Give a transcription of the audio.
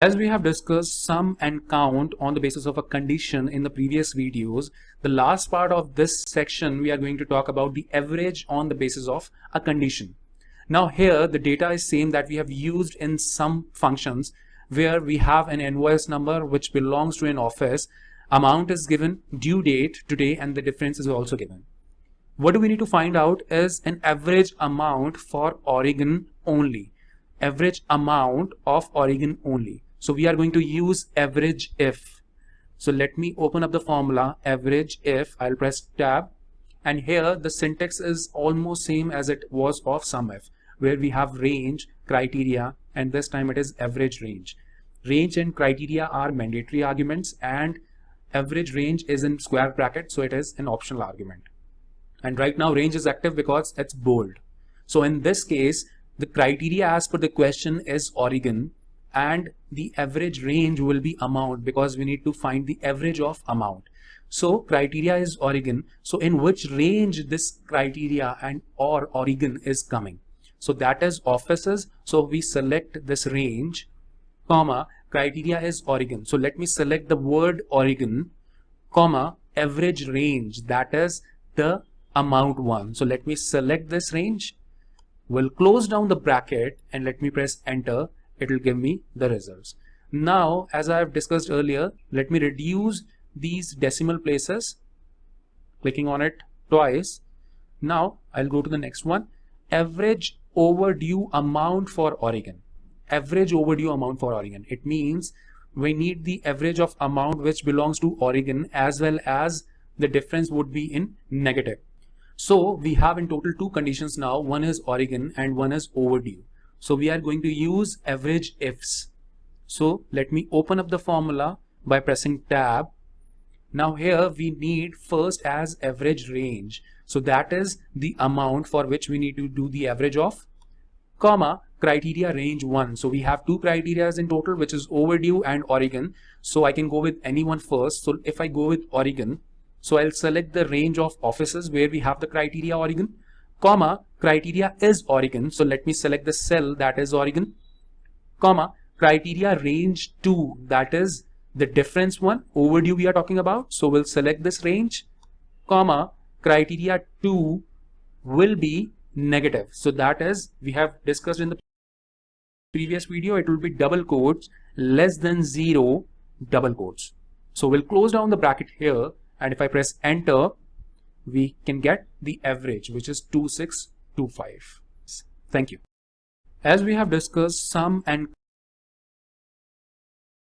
As we have discussed sum and count on the basis of a condition in the previous videos, the last part of this section we are going to talk about the average on the basis of a condition. Now here the data is same that we have used in some functions where we have an invoice number which belongs to an office, amount is given, due date today, and the difference is also given. What do we need to find out is an average amount for Oregon only. Average amount of Oregon only. So we are going to use average if. So let me open up the formula average if. I'll press tab, and here the syntax is almost same as it was of sum if, where we have range, criteria, and this time it is average range. Range and criteria are mandatory arguments, and average range is in square bracket, so it is an optional argument. And right now range is active because it's bold. So in this case, the criteria as per the question is Oregon, and the average range will be amount because we need to find the average of amount. So criteria is Oregon. So in which range this criteria and or Oregon is coming? So that is offices. So we select this range, comma, criteria is Oregon. So let me select the word Oregon, comma, average range, that is the amount one. So let me select this range. We'll close down the bracket and let me press enter. It will give me the results. Now, as I have discussed earlier, let me reduce these decimal places, clicking on it twice. Now I'll go to the next one. Average overdue amount for Oregon. Average overdue amount for Oregon. It means we need the average of amount which belongs to Oregon, as well as the difference would be in negative. So we have in total two conditions now. One is Oregon and one is overdue. So we are going to use average ifs. So let me open up the formula by pressing tab. Now here we need first as average range. So that is the amount for which we need to do the average of, comma, criteria range 1. So we have two criterias in total, which is overdue and Oregon. So I can go with any one first. So if I go with Oregon, so I'll select the range of offices where we have the criteria Oregon, comma, criteria is Oregon. So let me select the cell that is Oregon, comma, criteria range 2, that is the difference one, overdue we are talking about. So we'll select this range, comma, criteria 2 will be negative. So that is, we have discussed in the previous video, it will be double quotes, less than 0, double quotes. So we'll close down the bracket here, and if I press enter, we can get the average, which is 2625. Thank you. As we have discussed sum and